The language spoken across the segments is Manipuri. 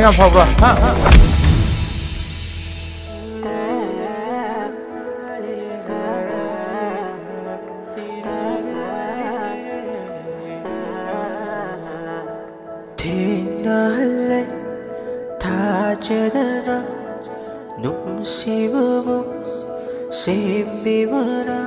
ꯌꯥꯝ ꯐꯕ꯭ꯔꯣ ꯍꯥ ꯊꯦꯡꯅꯍꯜꯂꯦ ꯊꯥꯖꯗꯅ ꯅꯨꯡꯁꯤꯕꯕꯨ ꯁꯦꯝꯕꯤꯕꯔꯥ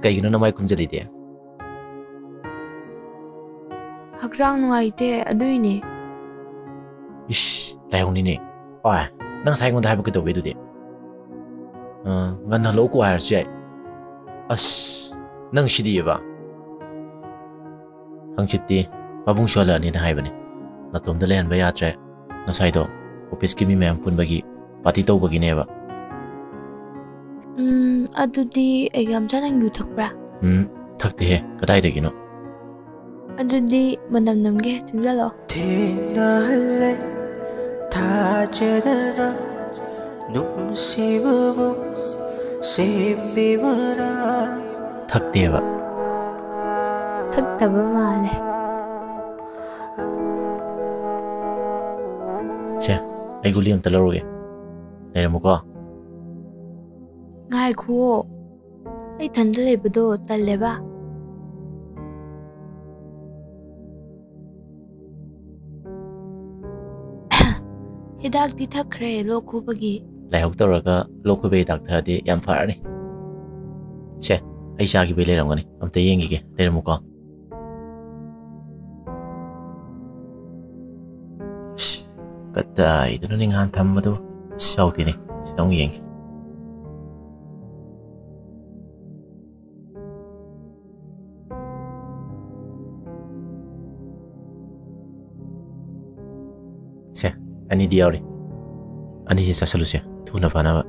ꯀꯩꯒꯤꯅꯣ ꯅꯃꯥꯏ ꯈꯨꯝꯖꯤꯜꯂꯤꯗꯤ ꯍꯛꯆꯥꯡ ꯅꯨꯡꯉꯥꯏꯇꯦ ꯑꯗꯨꯏꯅꯦ 이씨 라이온이네 와 난 사이건데 해볼게 또 왜도 돼 난 로고 할지 아씨 난 시디에봐 항치띠 바붕 슈알라니나 하이버네 나 돔도 레한바 야트레 나 사이도 오피스키 미 매 푼바기 파티 떠오바기네바 ꯑꯗꯨꯗꯤ ꯑꯩꯒ ꯌꯥꯝ ꯆꯥꯅ ꯌꯨ ꯊꯛꯄ꯭ꯔꯥ ꯊꯛꯇꯦꯍꯦ ꯀꯗꯥꯏꯗꯒꯤꯅꯣ ꯑꯗꯨꯗꯤ ꯃꯅꯝ ꯅꯝꯒꯦ ꯆꯪꯖꯜꯂꯣ ꯊꯦꯡꯅꯍꯜꯂꯦ ꯊꯥꯖꯗꯅ ꯅꯨꯡꯁꯤꯕꯕꯨ ꯁꯦꯝꯕꯤꯕꯔꯥ ꯊꯛꯇꯦꯕ ꯊꯛꯇꯕ ꯃꯥꯜꯂꯦ ꯁꯦ ꯑꯩ ꯒꯨꯂꯤ ꯑꯝꯇ ꯂꯧꯔꯒꯦ ꯂꯩꯔꯝꯃꯨꯀꯣ ꯉꯥꯏꯈꯨꯑꯣ ꯑꯩ ꯏꯊꯟꯗ ꯂꯩꯕꯗꯣ ꯇꯜꯂꯦꯕ ꯍꯤꯗꯥꯛꯇꯤ ꯊꯛꯈ꯭ꯔꯦ ꯂꯣꯛ ꯈꯨꯕꯒꯤ ꯂꯥꯏꯍꯧ ꯇꯧꯔꯒ ꯂꯣꯛ ꯈꯨꯕꯩ ꯍꯤꯗꯥꯛ ꯊꯛꯑꯗꯤ ꯌꯥꯝ ꯐꯔꯅꯤ ꯁꯦ ꯑꯩ ꯆꯥꯈꯤꯕꯩ ꯂꯩꯔꯝꯒꯅꯤ ꯑꯝꯇ ꯌꯦꯡꯈꯤꯒꯦ ꯂꯩꯔꯝꯃꯨꯀꯣ ꯀꯗꯥꯏꯗꯅꯣ ꯅꯍꯥꯟ ꯊꯝꯕꯗꯣ ꯌꯥꯎꯗꯦꯅꯦ ꯁꯤꯗ ꯑꯃꯨꯛ ꯌꯦꯡꯒꯦ ꯁꯦ ꯑꯅꯤꯗꯤ ꯌꯥꯎꯔꯤ ꯑꯅꯤꯁꯤ ꯆꯥꯁꯤꯜꯂꯨꯁꯦ ꯊꯨꯅ ꯐꯅꯕ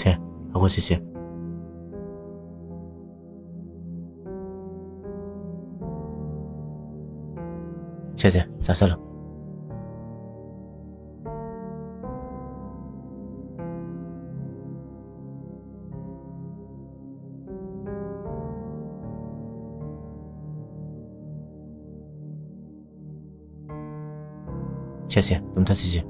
ꯁꯦ ꯍꯧꯒꯠꯁꯤꯁꯦ ꯁꯦ ꯆꯥꯁꯤꯜꯂꯣ ꯁꯦ ꯇꯨꯝꯊꯁꯤꯁꯦ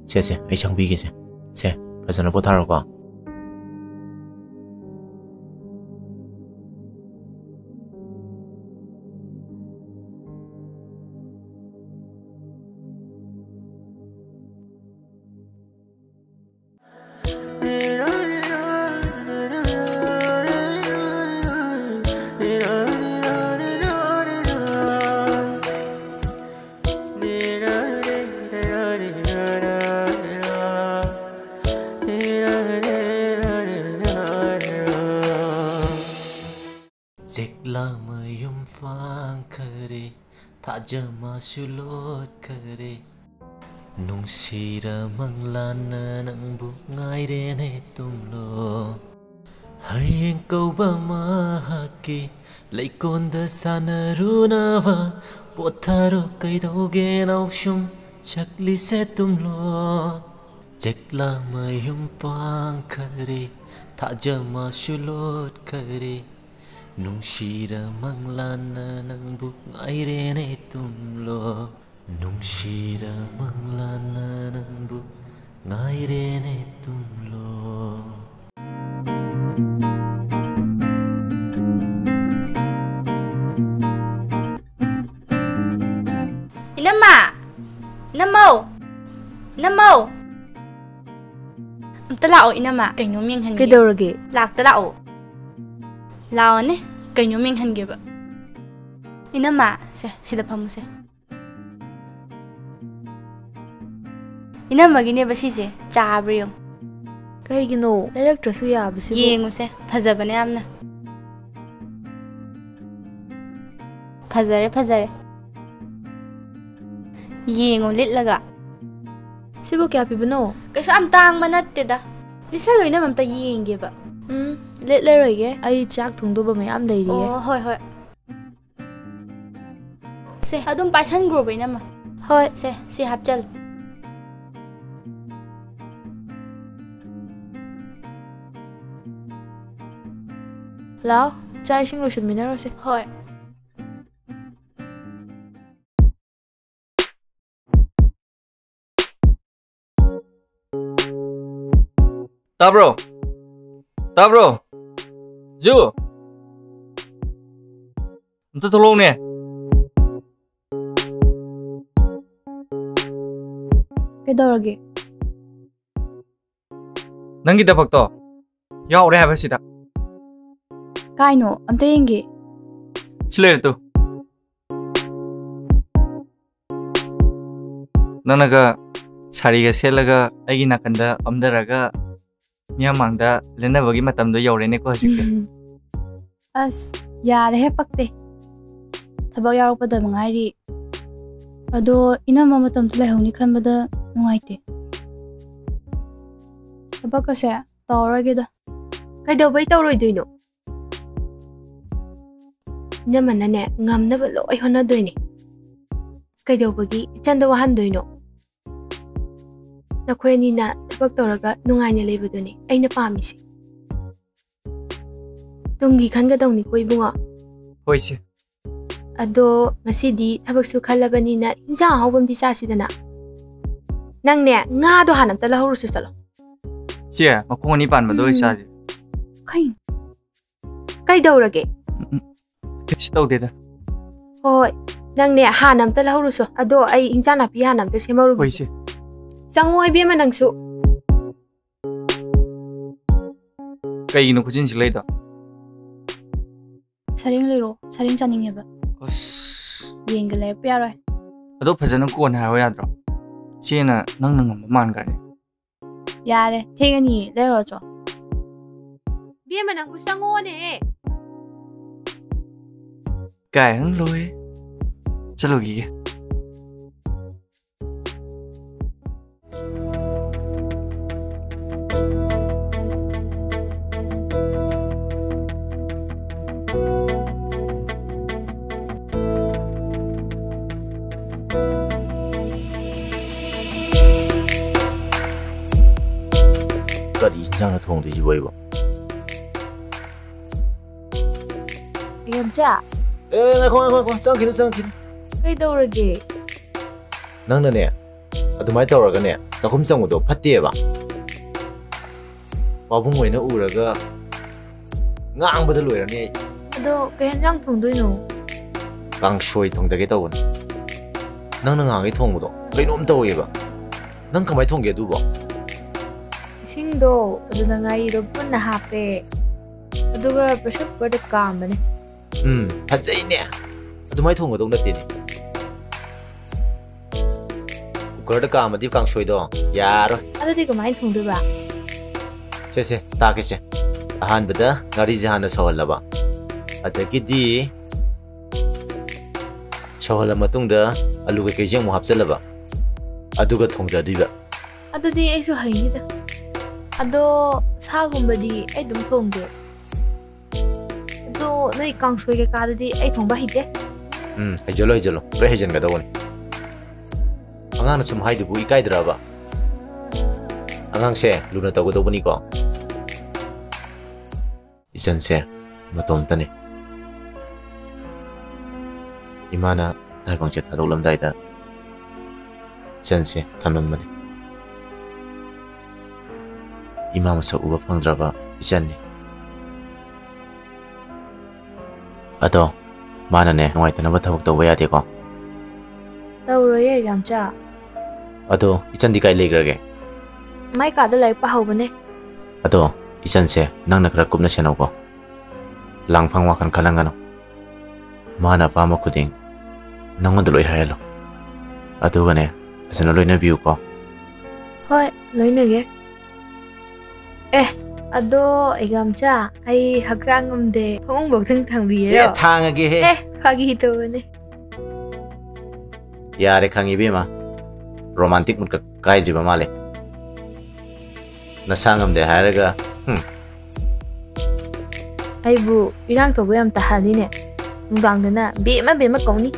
ꯁꯦ ꯑꯩ ꯁꯪꯕꯤꯒꯦꯁꯦ ꯁꯦ ꯐꯖꯅ ꯄꯣꯊꯥꯔꯣꯀꯣ ꯃꯌꯨꯝ ꯐꯥꯡꯈꯔꯦ ꯊꯥꯖꯃꯁꯨ ꯂꯣꯠꯈꯔꯦ ꯅꯨꯡꯁꯤꯔ ꯃꯪꯂꯥꯟꯅ ꯅꯪꯕꯨ ꯉꯥꯏꯔꯦꯅꯦ ꯇꯨꯝꯂꯣ ꯍꯌꯦꯡ ꯀꯧꯕ ꯃꯍꯥꯛꯀꯤ ꯂꯩꯀꯣꯟꯗ ꯁꯥꯟꯅꯔꯨꯅꯕ ꯄꯣꯊꯥꯔꯣ ꯀꯩꯗꯧꯒꯦ ꯅꯥꯎꯁꯨꯝ ꯆꯠꯂꯤꯁꯦ ꯇꯨꯝꯂꯣ ꯆꯦꯛꯂꯥ ꯃꯌꯨꯝ ꯄꯥꯡꯈꯔꯦ ꯊꯥꯖꯃꯁꯨ ꯂꯣꯠꯈꯔꯦ ꯅꯨꯡꯁꯤꯔ ꯃꯪꯂꯥꯟꯅ ꯅꯪꯕꯨ ꯉꯥꯏꯔꯦꯅꯦ ꯇꯨꯝꯂꯣ ꯅꯨꯡꯁꯤꯔ ꯃꯪꯂꯥꯟꯅ ꯅꯪꯕꯨ ꯉꯥꯏꯔꯦꯅꯦ ꯇꯨꯝꯂꯣ Inama! Inamaw! Inamaw! Amta lao inama. Kayno miyang hangi. Kaidaurage? Lakta lao. Lao ne? Kayno miyang hangi ba? Inama, se, sida pa mo se. Inama gini ba sise? Tsabri yung. Kaigino, electrasu yabasibo. Yengo se, phazaba ne amna. Phazare. Yengo litlaga. Sibo kya pibano? Kayso am tang manatte da. Disaloy na mamta yengi ba? Litleroige, ay chak thungdo ba mayam leiriye. Oh, hoy. Se, adum pasan group ay nama. Hoy, Se, si hapchal. lao, chai sing lotion minero se. Hoy. Tabro, Ju, Amta tolong nih. Kaidaurage? Nangi dapat to, ya udah habis sih tak. Kaino, amta yenge. Selir tuh. Nanaga sariga selaga lagi nakanda amdaraga miyamangda lena bagi matam do yaure ne ko hasikte. As, yare he pakte. Thabak yarakpada mangairi. Ado inama matam tlai honi khanbada nungaite. Thabak kase taurage da. Kaidawbai tawroidoino? Namanane ngamnaba loi honadoine. Kaidawbagi ichanda wahandoino? Nakhwenina thabak tawraga nungaina leibadone aina pamisi. Tungi khangadawni ko ibunga. Hoi se. Ado ngasidi thabaksu khallabanina injang hawbamdi sasidana. Nangne nga do hanamta lahuru salo. Sia, makong ni pan madoy sa. Kain. Kaidawrage? Kasi tau deda. Hoi, nangne hanamta lahuru so. Ado ay injang napi hanamta semaru. Hoi se. Sangoy bima nangsu. Kay ino kucin silay da. Saring lero, saring chaning yeba. As. Yenga lerek piaroy. Ado pajanang kuwan hawa yadro. Siya na nang maman gani. Yare, thengani lero cho. Bima nangbu sangone. Kaya ang loe. Chalo gigi. Kari injang na thong di jiboy ba? Yamcha, Ngakho, sang kin. kaidaurage? Nang na ne, adumai tawraga ne, chakhum changmudo phatte ba. Pabung oina uraga ngangbada loirani. Ado kayanjang thungdoino? Kangsoi thongdage tawon. Nang na ngangai thongmudo kainom taweba. Nang kamai thongge dubo? Isingdo, aduna ngairo punna hape. Aduga pressure cooker da kamane. Fazai-ne. Adumai thonggadau nattene. Cooker da kamadi kangsoi do yaroi. Adudi kamai thungdoba? Se takise. Ahanbada ngari jahana sawallaba. Adagidi sawalla matungda alu kai jeng mo hapchalaba. Aduga thongdadiba. Adudi aisu hainida. Ado sagumbadi ai dum thongge. Ado noi kangsoi ke kadadi ai thongba hite. Hijalo. Loi hijan gadawani. Angana sum haidubu ikaidraba. Angang se luna tawgadawani ko. Isan se matom tani. Imana taibang chat adawlam daida ꯏꯆꯟꯁꯦ ꯊꯝꯂꯝꯕꯅꯤ ꯏꯃꯥ ꯃꯁꯛ ꯎꯕ ꯐꯪꯗ꯭ꯔꯕ ꯏꯆꯟꯅꯤ ꯑꯗꯣ ꯃꯥꯅꯅꯦ ꯅꯨꯡꯉꯥꯏꯇꯅꯕ ꯊꯕꯛ ꯇꯧꯕ ꯌꯥꯗꯦꯀꯣ ꯇꯧꯔꯣꯏꯌꯦ ꯌꯥꯝꯆꯥ ꯑꯗꯣ ꯏꯆꯟꯗꯤ ꯀꯥꯏ ꯂꯩꯈ꯭ꯔꯒꯦ ꯃꯥꯏ ꯀꯥꯗ ꯂꯥꯏꯔꯤꯛ ꯄꯥꯍꯧꯕꯅꯦ ꯑꯗꯣ ꯏꯆꯟꯁꯦ ꯅꯪꯅ ꯈꯔ ꯀꯨꯞꯅ ꯁꯦꯟꯅꯧꯀꯣ ꯂꯥꯡꯐꯥꯡ ꯋꯥꯈꯜ ꯈꯜꯍꯟꯒꯅꯨ ꯃꯥꯅ ꯑꯄꯥꯝꯕ ꯈꯨꯗꯤꯡ ꯅꯪꯉꯣꯟꯗ ꯂꯣꯏ ꯍꯥꯏꯍꯜꯂꯣ ꯑꯗꯨꯒꯅꯦ ꯐꯖꯅ ꯂꯣꯏꯅꯕꯤꯌꯨꯀꯣ ꯍꯣꯏ ꯂꯣꯏꯅꯒꯦ ꯑꯗꯣ ꯌꯥꯝꯆꯥ ꯑꯩ ꯍꯛꯆꯥꯡ ꯉꯝꯗꯦ ꯐꯃꯨꯡꯕꯧꯇꯪ ꯊꯥꯡꯕꯤꯔꯣ ꯊꯥꯡꯉꯒꯦꯍꯦ ꯐꯥꯒꯤ ꯇꯧꯕꯅꯦ ꯌꯥꯔꯦ ꯈꯪꯉꯤ ꯏꯕꯦꯝꯃ ꯔꯣꯃꯥꯟꯇꯤꯛ ꯃꯨꯠꯀ ꯀꯥꯏꯗ꯭ꯔꯤꯕ ꯃꯥꯜꯂꯦ ꯅꯁꯥ ꯉꯝꯗꯦ ꯍꯥꯏꯔꯒ ꯑꯩꯕꯨ ꯏꯔꯥꯡ ꯇꯧꯕ ꯌꯥꯝ ꯇꯥꯍꯜꯂꯤꯅꯦ ꯅꯨꯡꯗꯥꯡꯗꯅ ꯕꯦꯝꯃ ꯕꯦꯝꯃ ꯀꯧꯅꯤ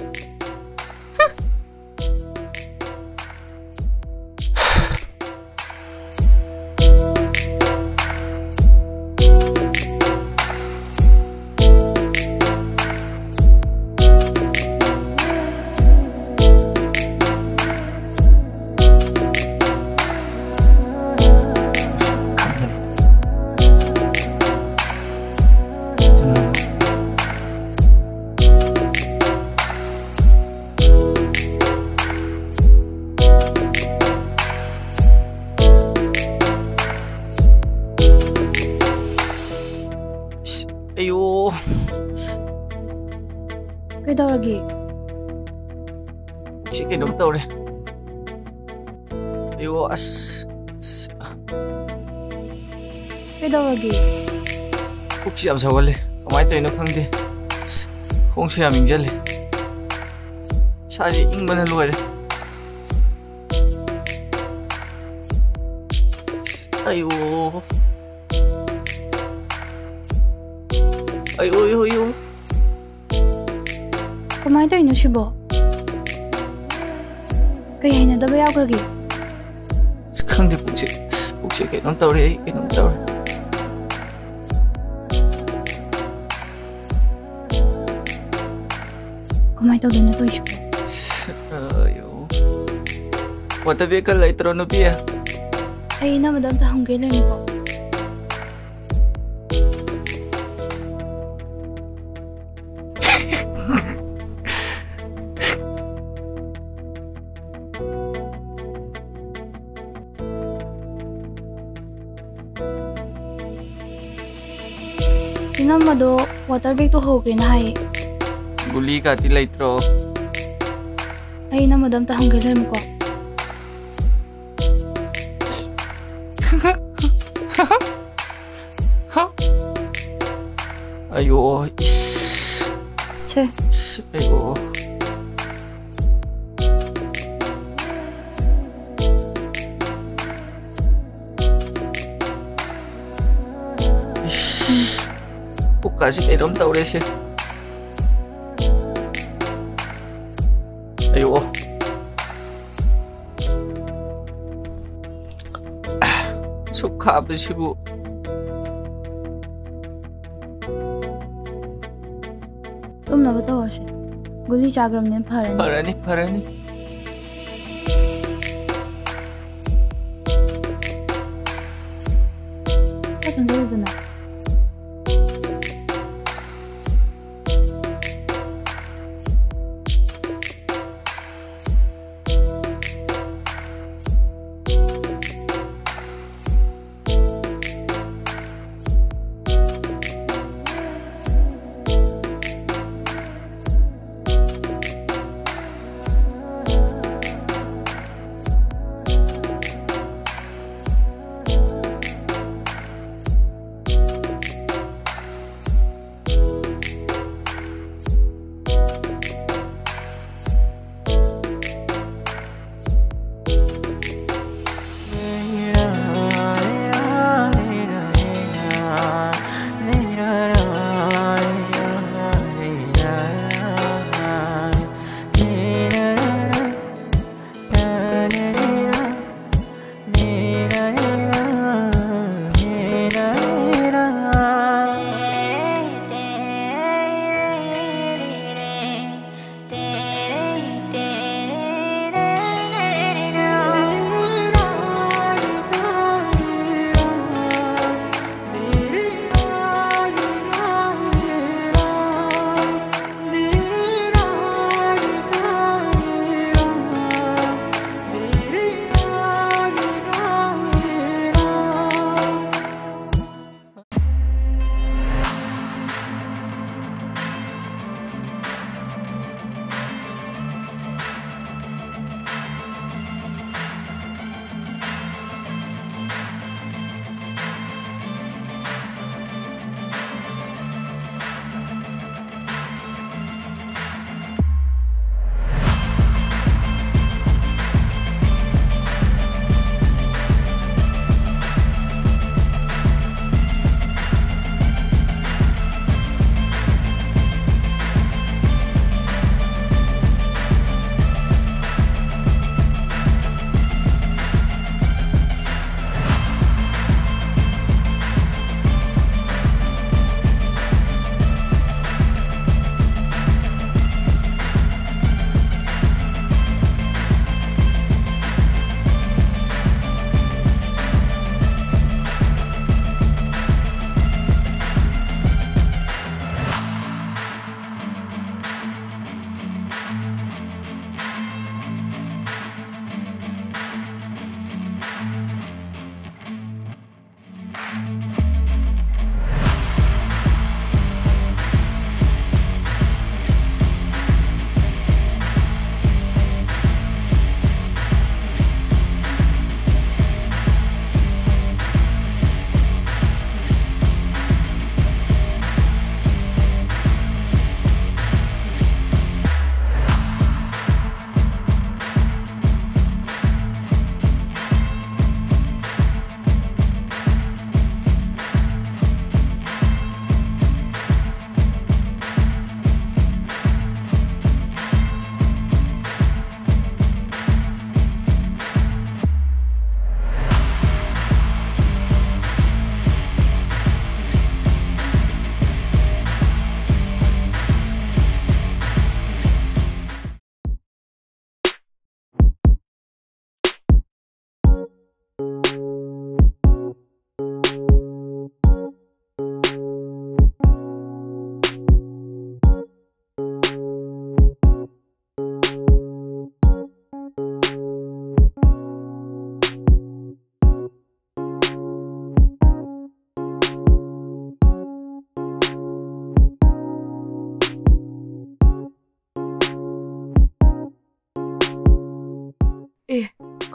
Ayo. ꯀꯩꯗꯧꯔꯒꯦ? ꯁꯤ ꯀꯩꯅꯣꯝ ꯇꯧꯔꯦ. Ayo as. ꯀꯩꯗꯧꯔꯒꯦ? ꯄꯨꯛꯁꯤ ꯌꯥꯝ ꯁꯧꯒꯠꯂꯦ. ꯀꯃꯥꯏꯅ ꯇꯧꯔꯤꯅꯣ ꯈꯪꯗꯦ. ꯈꯣꯡꯁꯨ ꯌꯥꯝ ꯏꯪꯖꯜꯂꯦ. ꯏꯁꯥꯁꯤ ꯏꯪꯕꯅ ꯂꯣꯏꯔꯦ. Ayo. Ayo. ꯀꯃꯥꯏꯅ ꯇꯧꯔꯤꯅꯣ ꯁꯤꯕꯣ? ꯀꯩ ꯍꯩꯅꯗꯕ ꯌꯥꯎꯈ꯭ꯔꯒꯦ? ꯈꯪꯗꯦ ꯄꯨꯛꯁꯤ ꯀꯩꯅꯣꯝ ꯇꯧꯔꯦ. ꯑꯩ ꯀꯩꯅꯣꯝ ꯇꯧꯔꯦ. ꯀꯃꯥꯏꯅ ꯇꯧꯗꯣꯏꯅꯣ ꯇꯧꯔꯤꯁꯤꯕꯣ? Ayo. Water bag ka later no pia. ꯑꯩ ꯏꯅꯝꯃꯗ ꯑꯝꯇ ꯍꯪꯒꯦ ꯂꯩꯔꯝꯃꯤꯀꯣ. ꯏꯅꯝꯃꯗꯣ ꯋꯥꯇꯔ ꯕꯦꯒꯇꯣ ꯍꯧꯈ꯭ꯔꯦꯅ ꯍꯥꯏꯌꯦ. Guli ka ti later. ꯑꯩ ꯏꯅꯝꯃꯗ ꯑꯝꯇ ꯍꯪꯒꯦ ꯂꯩꯔꯝꯃꯤꯀꯣ. Ayo. ಛೇ, Ayo. Pukasi kainom taure siya. Ayo. Sukha ba sibu. ꯇꯨꯝꯅꯕ ꯇꯧꯔꯁꯦ. ꯒꯨꯂꯤ ꯆꯥꯈ꯭ꯔꯕꯅꯤꯅ ꯐꯔꯅꯤ. Parani. ꯆꯪꯖꯜꯂꯨꯗꯅ.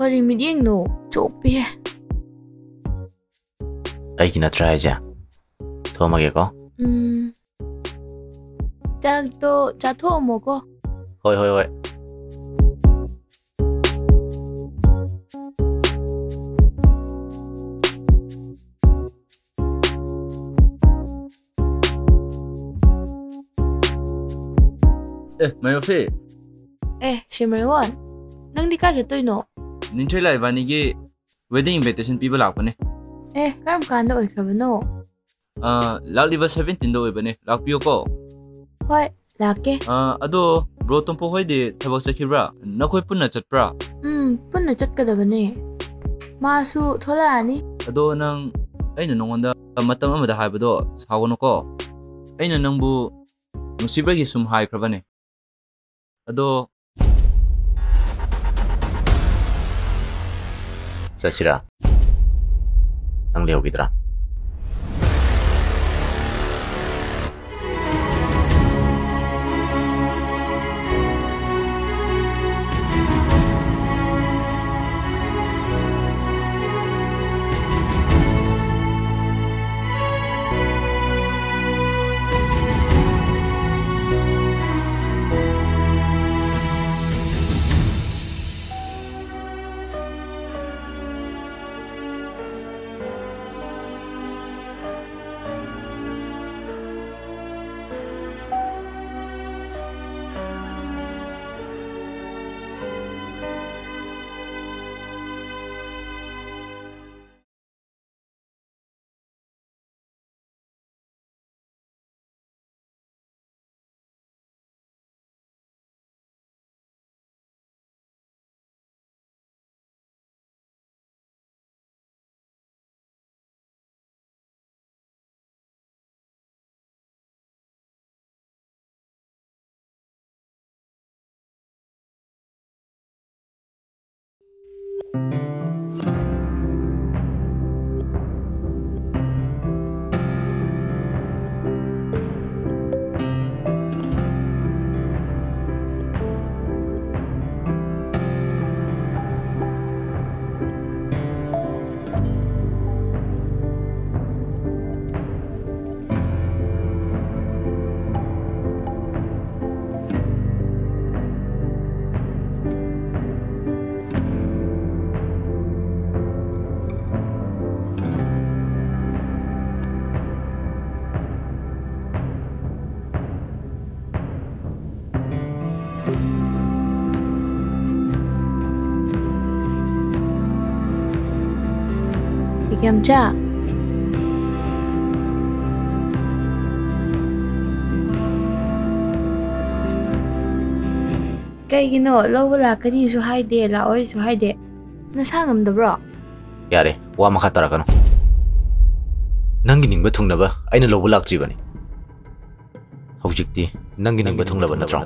Kari midyeng no. Chopi. Ay kinatra haja. Thomage ko. Chak to chatho mo ko. Hoi hoi hoi. Mayofe. Shimmerwon. Nang di ka jatoy no. Nintrela ibani wedding invitation people lakpane. Karam kanda oikraba no. Lakliba 17 do ibani. Lakpiyo ko. Hoi, lake. Ado bro tumpo hoide thabak chakibra. Nakoi punna chatpra. Punna chatkadaba ne. Masu thola ani. Ado nang aina nongonda matam amada haibado sawono ko. Aina nangbu nusibagi sum hai krabane. Ado Sasira. Nang leo gidra. Yamcha. Kaigino lawba lakani su haide la oi su haide. Nasangam da bro. Yare, wa makatara kano. Nangi ningba thungnaba aina lawba lakjibani. Hawjikti nangi ningba thunglaba natro.